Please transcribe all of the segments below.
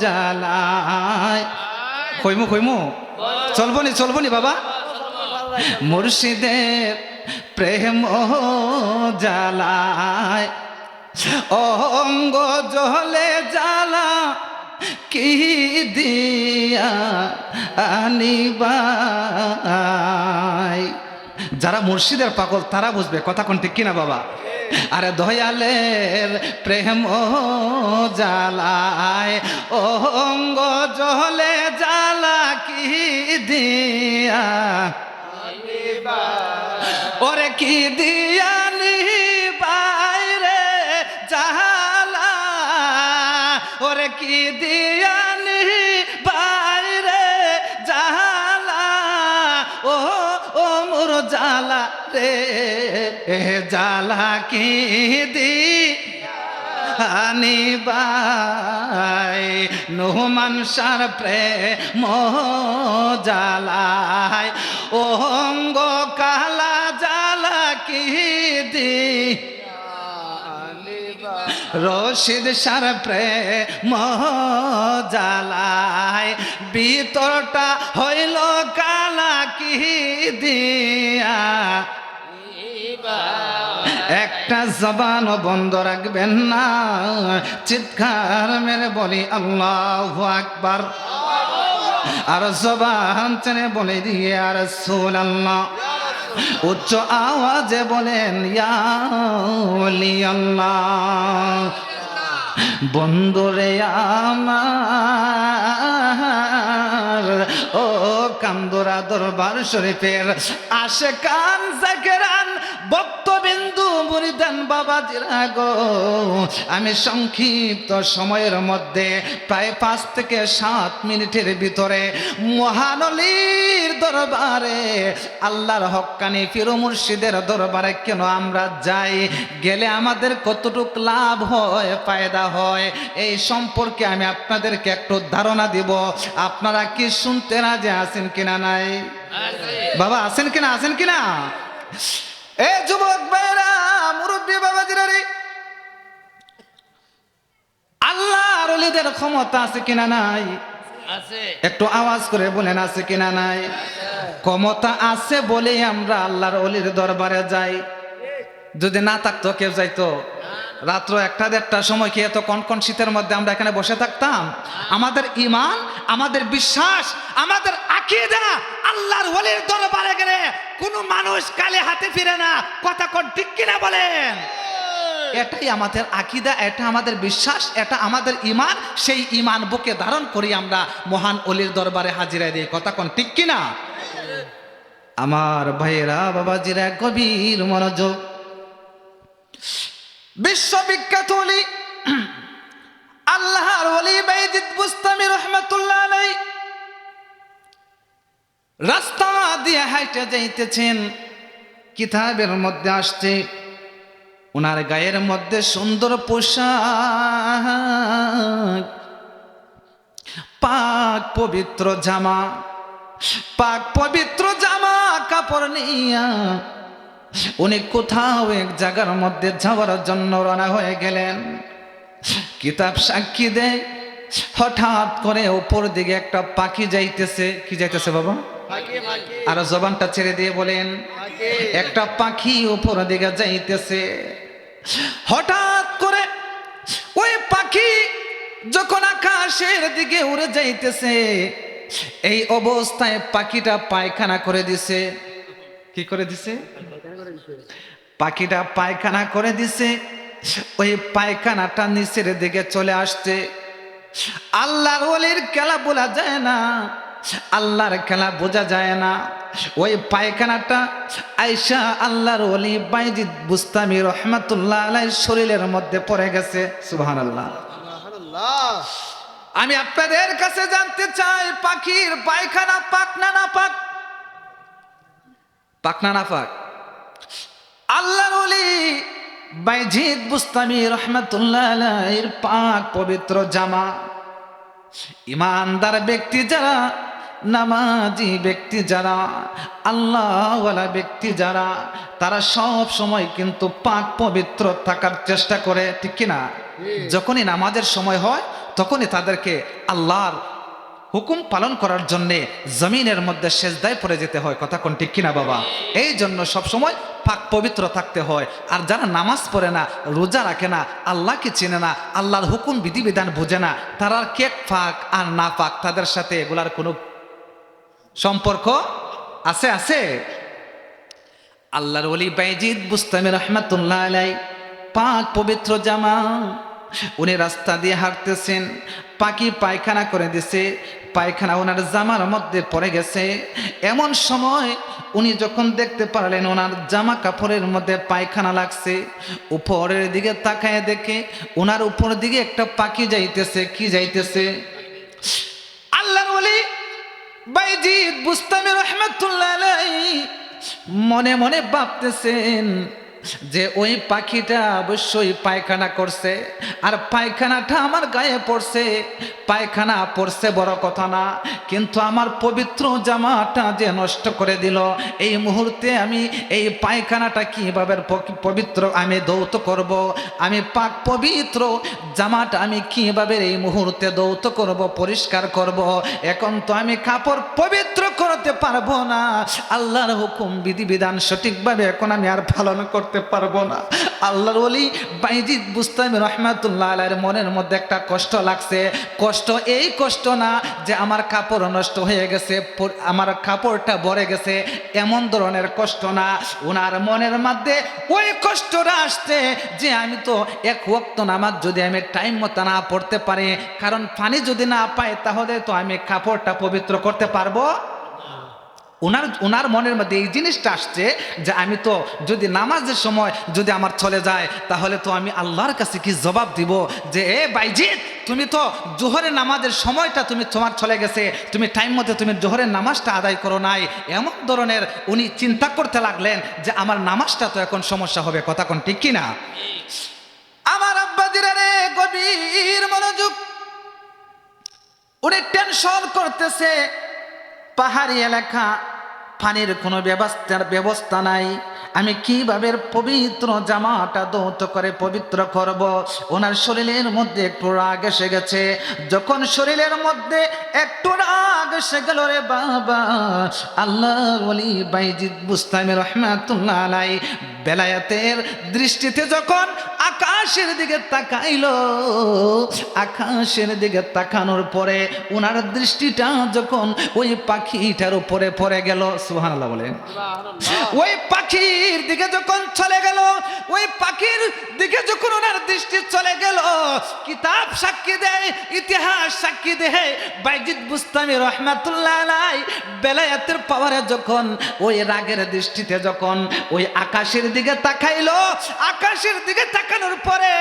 জ্বালায় কইমু কইমু চলবনি বাবা মুর্শিদের প্রেম জ্বালায় অঙ্গ জলে জ্বালা কি দিয়া আনিবাই। যারা মুর্শিদের পাগল তারা বুঝবে কথা কোন ঠিক কিনা বাবা। আরে দয়ালের প্রেম জ্বালায় অঙ্গ জলে জ্বালা কি দিয়া ওরে কি দিয়া নিবাই রে জ্বালা ওরে কি দিয়া নিবাই রে জ্বালা ও ও মোর জ্বালা রে জ্বালা কি আনিবাই নোমান সার প্রেম জ্বালায় অঙ্গ কালা জ্বালা কি রশিদ সার প্রেম জ্বালায় ভিতরটা হইল কালা কি দিয়া একটা জবান বন্ধ রাখবেন না চিৎকার মেরে বলি আল্লাহু আকবার আর জবান টেনে বলে দিয়ে আর রাসূলুল্লাহ উচ্চ আওয়াজে বলেন ইয়া ওলি আল্লাহ বন্ধুরে আমার ও কান্দুরা দরবার শরীফের আশিকান জাকিরান ভক্তবিন্দু মুরিদান বাবাজিরা গো আমি সংক্ষিপ্ত সময়ের মধ্যে প্রায় 5 থেকে 7 মিনিটের ভিতরে মহান ওলির দরবারে আল্লাহর হক্কানি পীর মুর্শিদের দরবারে কেন আমরা যাই গেলে আমাদের কতটুক লাভ হয় ফায়দা হয় এই সম্পর্কে আমি আপনাদেরকে একটু ধারণা দিব। আপনারা কি শুনতে রাজি আছেন কিনা নাই বাবা আছেন কিনা এ যুবক ভাইরা মুরব্বী বাবাজিরা রে আল্লাহর ওলিদের ক্ষমতা আছে কিনা নাই আছে একটু আওয়াজ করে বলেন আছে কিনা নাই ক্ষমতা আছে বলেই আমরা আল্লাহর ওলির দরবারে যাই যদি না থাকতো কেউ যাইতো রাত্র 1-1:30 সময় কি এত কনকন শীতের মধ্যে আমরা এখানে বসে থাকতাম? আমাদের ঈমান আমাদের বিশ্বাস আমাদের আকীদা আল্লাহর ওলির দরবারে গেলে কোনো মানুষ কালে হাতে ফিরে না কথা কোন ঠিক কিনা বলেন। এটাই আমাদের আকীদা এটা আমাদের বিশ্বাস এটা আমাদের ঈমান সেই ঈমান বুকে ধারণ করি আমরা মহান ওলির দরবারে হাজিরা দিই কথা কোন ঠিক কিনা। আমার ভাইয়েরা বাবাজিরা গভীর মনোযোগ বিশ্ববিখ্যাত ওলি আল্লাহর ওলি বাইজিদ বুস্তামি রহমাতুল্লাহ আলাইহি রাস্তা দিয়ে হাইটে যাইতেছেন কিতাবের মধ্যে আসছে ওনার গায়ের মধ্যে সুন্দর পোশাক পাক পবিত্র জামা কাপড় নিয়া উনি কোথাও এক জায়গার মধ্যে যাওয়ার জন্য রওনা হয়ে গেলেন। কিতাব সাক্ষী দেয় হঠাৎ করে উপর দিকে একটা পাখি যাইতেছে। কি যাইতেছে বাবা? আর জবানটা ছেড়ে দিয়ে বলেন একটা পাখি উপর দিকে যাইতেছে। হঠাৎ করে ওই পাখি যখন আকাশের দিকে উড়ে যাইতেছে এই অবস্থায় পাখিটা পায়খানা করে দিছে। কি করে দিছে? পাখিটা পায়খানা করে দিছে। ওই পায়খানাটা নিচের দিকে চলে আসছে। আল্লাহর ওলির খেলা বলা যায় না আল্লাহর খেলা বোঝা যায় না। ওই পায়খানাটা আয়েশা আল্লাহর ওলি বাইজিদ বুস্তামি রহমাতুল্লাহ আলাইহির শরীরের মধ্যে পড়ে গেছে। সুবহানাল্লাহ। আমি আপনাদের কাছে জানতে চাই পাখির পায়খানা পাক না না পাক? পাক না না পাক? আল্লাহর ওলি বাইজিদ বুস্তামি রহমাতুল্লাহ আলাইহির পাক পবিত্র জামা ইমানদার ব্যক্তি যারা নামাজি ব্যক্তি যারা আল্লাহওয়ালা ব্যক্তি যারা তারা সব সময় কিন্তু পাক পবিত্র থাকার চেষ্টা করে ঠিক কিনা। যখনই নামাজের সময় হয় তখনই তাদেরকে আল্লাহর হুকুম পালন করার জন্যে জমিনের মধ্যে সেজদায় পড়ে যেতে হয়। কথা কোন ঠিক কিনা বাবা? এই জন্য সবসময় পাক পবিত্র থাকতে হয়। আর যারা নামাজ পড়ে না, রোজা রাখে না, আল্লাহকে চেনে না, আল্লাহর হুকুম বিধিবিধান বোঝে না, তারা কে পাক আর না পাক তাদের সাথে এগুলার কোনো সম্পর্ক আছে? আছে। আল্লাহর ওলি বাইজিদ বুস্তামি রহমাতুল্লাহ আলাই, পাক পবিত্র জামা, উনি রাস্তা দিয়ে হাঁটতেছেন, পাখি পায়খানা করে দিছে, পায়খানা ওনার জামার মধ্যে পড়ে গেছে। এমন সময় উনি যখন দেখতে পারলেন ওনার জামা কাপড়ের মধ্যে পায়খানা লাগছে, উপরের দিকে তাকায় দেখে ওনার উপর দিকে একটা পাখি যাইতেছে। কি যাইতেছে? আল্লাহর ওলি বাইজিদ বুস্তামি রহমাতুল্লাহ আলাইহি মনে মনে ভাবতেছেন যে ওই পাখিটা অবশ্যই পায়খানা করছে, আর পায়খানাটা আমার গায়ে পড়ছে। পায়খানা পড়ছে বড় কথা না, কিন্তু আমার পবিত্র জামাটা যে নষ্ট করে দিল, এই মুহূর্তে আমি এই পায়খানাটা কিভাবে পবিত্র আমি দৌত করব? আমি পাক পবিত্র জামাটা আমি কিভাবে এই মুহূর্তে দৌত করব, পরিষ্কার করব? এখন তো আমি কাপড় পবিত্র করতে পারবো না, আল্লাহর হুকুম বিধিবিধান সঠিকভাবে এখন আমি আর পালন করতে পারবো না। আল্লাহর ওলি বাইজিদ বুস্তামি রহমাতুল্লাহ আলাইহির মনের মধ্যে একটা কষ্ট লাগছে। কষ্ট এই কষ্ট না যে আমার কাপড় নষ্ট হয়ে গেছে, আমার কাপড়টা ভরে গেছে, এমন ধরনের কষ্ট না। ওনার মনের মধ্যে ওই কষ্টটা আসছে যে আমি তো এক ওয়াক্ত নামাজ যদি আমি টাইম মতো না পড়তে পারি, কারণ পানি যদি না পাই তাহলে তো আমি কাপড়টা পবিত্র করতে পারবো। ওনার মনের মধ্যে এই জিনিসটা আসছে যে আমি তো যদি নামাজের সময় যদি আমার চলে যায় তাহলে তো আমি আল্লাহর কাছে কি জবাব দিব যে এ বাইজিদ, তুমি তো জোহরের নামাজের সময়টা তোমার চলে গেছে, তুমি টাইম মতো তুমি জোহরের নামাজটা আদায় করো নাই। এমন ধরনের উনি চিন্তা করতে লাগলেন যে আমার নামাজটা তো এখন সমস্যা হবে। কথা কোন ঠিক কিনা? আমার আব্বাজিরা রে, গভীর মনোযোগ, উনি টেনশন করতেছে। পাহাড়ি এলাকা, পানির কোনো ব্যবস্থা নাই, আমি কিভাবে পবিত্র জামাটা দৌত করে পবিত্র করব? ওনার শরীরের মধ্যে একটু রাগ এসে গেছে। যখন শরীরের মধ্যে একটু রাগ এসে গেল রে বাবা, আল্লাহর ওলি বাইজিদ বুস্তামি রহমাতুল্লাহ আলাইহি বেলায়েতের দৃষ্টিতে যখন আকাশের দিকে তাকাইল, আকাশের দিকে তাকানোর পরে ওনার দৃষ্টিটা যখন ওই পাখিটার উপরে পড়ে গেল, সুবহানাল্লাহ বলেন, ওই পাখির দিকে যখন চলে গেল, ওই পাখির দিকে যখন ওনার দৃষ্টি চলে গেল, কিতাব সাক্ষী দেয়, ইতিহাস সাক্ষী দেয়, বাইজিদ বুস্তামি রহমাতুল্লাহ আলাইহি বেলায়েতের পাওয়ারে যখন ওই রাগের দৃষ্টিতে যখন ওই আকাশের দিকে তাকাইলো, আকাশের দিকে তাকানোর পরে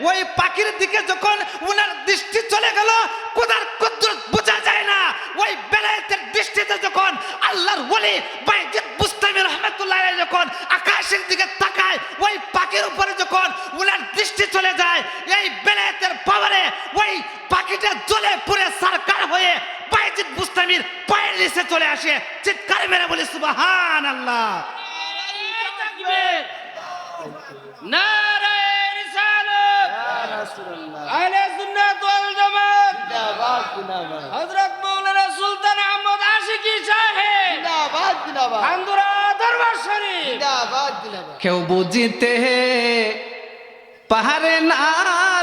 ওই পাখির দিকে যখন ওনার দৃষ্টি চলে গেল, খোদার কুদরত বোঝা যায় না। ওই বেলায়েতের দৃষ্টিতে যখন আল্লাহর ওলি বাইজিদ বুস্তামি রহমাতুল্লাহ আলাইহি যখন আকাশের দিকে তাকায়, ওই পাখির উপরে যখন ওনার দৃষ্টি চলে যায়, এই বেলায়েতের পাওয়ারে ওই পাখিটা জ্বলে পুড়ে সারকার হয়ে বাইজিদ বুস্তামির পায়ের নিচে চলে আসে। চিৎকার মেরে বলি সুবহানাল্লাহ। নারে রিসালাত, আহলে সুন্নাত ওয়াল জামাত, জিন্দাবাদ জিন্দাবাদ হযরত মাওলানা সুলতান আহমদ আশিকি সাহেব, জিন্দাবাদ জিন্দাবাদ আন্দুরা দরবার শরীফ, জিন্দাবাদ জিন্দাবাদ। কেউ বুঝিতে পাহাড়ে না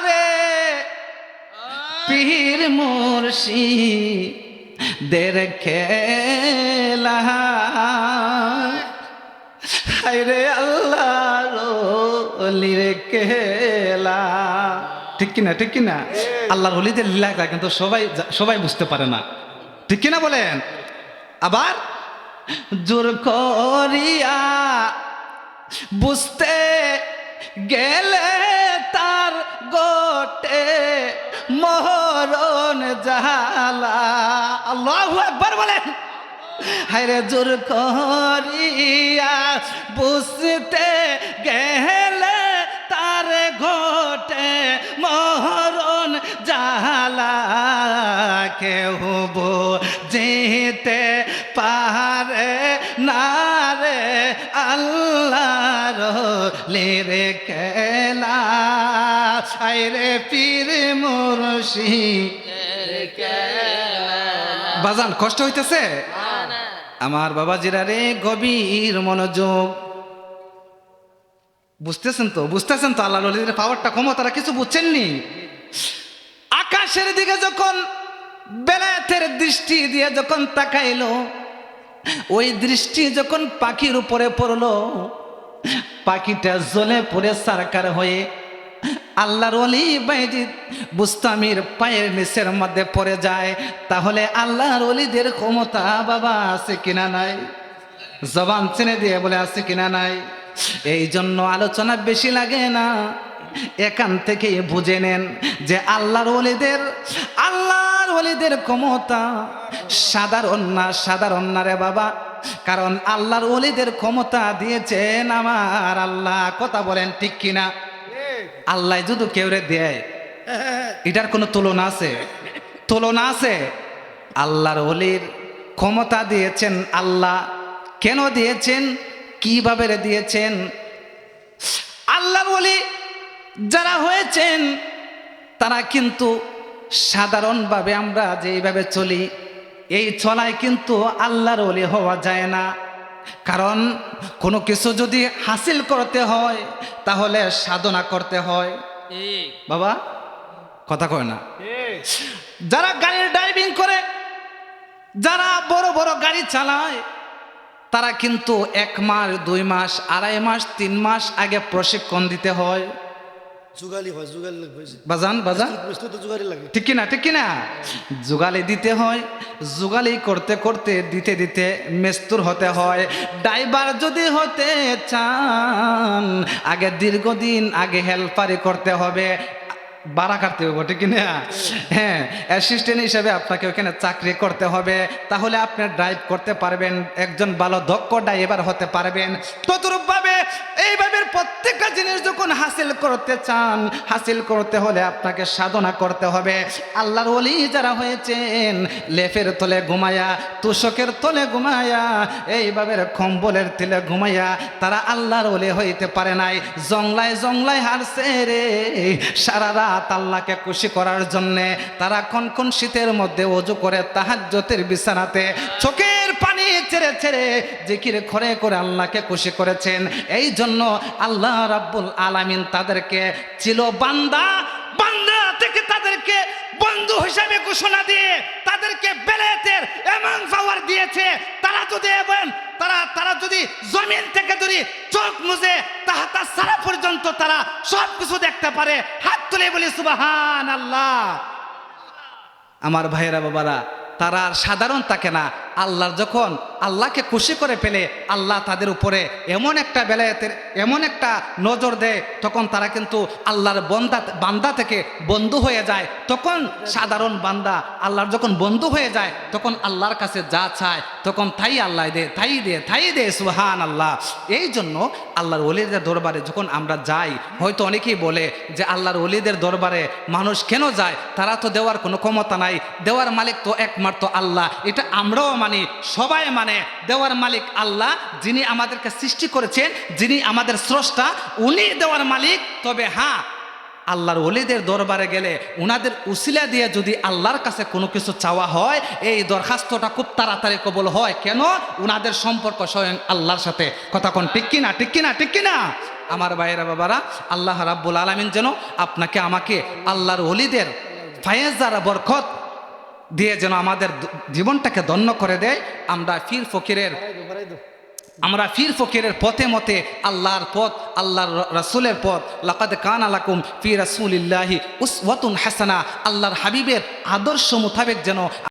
রে পীর মুর্শিদের খেলা, হায়রে আল্লাহর ওলির খেলা। ঠিক কিনা? ঠিক কিনা? আল্লাহর ওলিদের লীলা কিন্তু সবাই বুঝতে পারে না। ঠিক কিনা বলেন? আবার জোর করিয়া বুঝতে গেলে তার গোটে মরণ জালা। আল্লাহু আকবার বলেন। হায়রে জোর করিয়া বুঝতে গেলে তার ঘটে মরণ জালা, কেউ বুঝিতে পারে না রে আল্লাহর ওলির খেলা। হায়রে পীর মুর্শিদ খুশি। বাজান কষ্ট হইতেছে আমার বাবাজিরা রে, গভীর মনোযোগ। বুঝতেছেন তো আল্লাহর ওলিদের পাওয়ারটা, ক্ষমতাটা কিছু বুঝছেননি? আকাশের দিকে যখন বেলায়েতের দৃষ্টি দিয়ে যখন তাকাইলো, ওই দৃষ্টি যখন পাখির উপরে পড়লো, পাখিটা জ্বলে পড়ে সারকার হয়ে আল্লাহর ওলি বাইজিদ বুস্তামির পায়ের নিচের মধ্যে পড়ে যায়। তাহলে আল্লাহর ওলিদের ক্ষমতা বাবা আছে কিনা নাই? জবান চেনে দিয়ে বলে আছে কিনা নাই? এই জন্য আলোচনা বেশি লাগে না, এখান থেকেই বুঝে নেন যে আল্লাহর ওলিদের ক্ষমতা সাধারণ না রে বাবা। কারণ আল্লাহর ওলিদের ক্ষমতা দিয়েছেন আমার আল্লাহ। কথা বলেন ঠিক কিনা? আল্লাহ যদি কেউরে দেয়, এটার কোনো তুলনা আছে? তুলনা আছে? আল্লাহর ওলির ক্ষমতা দিয়েছেন আল্লাহ। কেন দিয়েছেন? কিভাবে দিয়েছেন? আল্লাহর ওলি যারা হয়েছেন তারা কিন্তু সাধারণভাবে আমরা যেইভাবে চলি, এই চলায় কিন্তু আল্লাহর ওলি হওয়া যায় না। কারণ কোনো কিছু যদি হাসিল করতে হয় তাহলে সাধনা করতে হয়। বাবা কথা কয় না? যারা গাড়ির ড্রাইভিং করে, যারা বড় বড় গাড়ি চালায়, তারা কিন্তু 1 মাস 2 মাস 2.5 মাস 3 মাস আগে প্রশিক্ষণ দিতে হয়। বাজান ঠিক কিনা? জুগালি দিতে হয়। জুগালি করতে করতে দিতে মেস্তুর হতে হয়। ড্রাইভার যদি হতে চান আগে দীর্ঘদিন আগে হেল্পারি করতে হবে, ভাড়া কাটতে হবে, ঠিক না? হ্যাঁ, অ্যাসিস্ট্যান্ট হিসেবে আপনাকে ওখানে চাকরি করতে হবে, তাহলে আপনি ড্রাইভ করতে পারবেন, একজন ভালো দক্ষ ড্রাইভার হতে পারবেন। তদ্রূপভাবে এইভাবে প্রত্যেকটা জিনিস যখন হাসিল করতে চান, হাসিল করতে হলে আপনাকে সাধনা করতে হবে। আল্লাহর ওলি যারা হয়েছেন লেফের তলে ঘুমায়া, তুষকের তলে ঘুমায়া, এইভাবে কম্বলের তলে ঘুমায়া তারা আল্লাহর ওলি হইতে পারে নাই। জংলায় হারছে রে সারা রাত আল্লাহকে খুশি করার জন্যে। তারা কোন শীতের মধ্যে ওযু করে তাহাজ্জুদের বিছানাতে চোখের পানি ছেড়ে জিকির করে আল্লাহকে খুশি করেছেন। এই জন্য আল্লাহ রাব্বুল আলামিন তাদেরকে ছিল বান্দা থেকে তাদেরকে বন্ধু হিসাবে ঘোষণা দিয়ে তাদেরকে বেলায়েতের এমন পাওয়ার দিয়েছে। তারা যদি জমিন থেকে ধরি চোখ মুজে তাহাতা সারা পর্যন্ত তারা সব কিছু দেখতে পারে। হাত তুলে বলি সুবহানাল্লাহ। আমার ভাইয়েরা বাবারা, তারা আর সাধারণ থাকে না। যখন আল্লাহকে খুশি করে ফেলে, আল্লাহ তাদের উপরে এমন একটা বেলায়েতের এমন একটা নজর দেয়, তখন তারা কিন্তু আল্লাহর বান্দা থেকে বন্ধু হয়ে যায়। তখন সাধারণ বান্দা আল্লাহর যখন বন্ধু হয়ে যায়, তখন আল্লাহর কাছে যা চায় তখন তাই আল্লাহ তাই দে সুবহানাল্লাহ। এই জন্য আল্লাহর ওলিদের দরবারে যখন আমরা যাই, হয়তো অনেকেই বলে যে আল্লাহর ওলিদের দরবারে মানুষ কেন যায়? তারা তো দেওয়ার কোনো ক্ষমতা নাই, দেওয়ার মালিক তো একমাত্র আল্লাহ। এটা আমরাও মানি, সবাই মানে। দেওয়ার মালিক আল্লাহ, যিনি আমাদেরকে সৃষ্টি করেছেন, যিনি আমাদের স্রষ্টা, উনি দেওয়ার মালিক। তবে হ্যাঁ, আল্লাহর ওলিদের দরবারে গেলে উনাদের উসিলা দিয়ে যদি আল্লাহর কাছে কোনো কিছু চাওয়া হয়, এই দরখাস্তটা খুব তাড়াতাড়ি কবুল হয়। কেন? উনাদের সম্পর্ক স্বয়ং আল্লাহর সাথে। কথা কোন ঠিক কিনা? আমার ভাইয়েরা বাবারা, আল্লাহ রাব্বুল আলামিন যেন আপনাকে আমাকে আল্লাহর ওলিদের ফায়েজ আর বরকত দিয়ে যেন আমাদের জীবনটাকে ধন্য করে দেয়। আমরা ফির ফকিরের পথে মতে আল্লাহর পথ, আল্লাহর রাসূলের পথ। লাকাদ কানা লাকুম ফি রাসূলিল্লাহি উসওয়াতুন হাসানা, আল্লাহর হাবিবের আদর্শ মোতাবেক যেন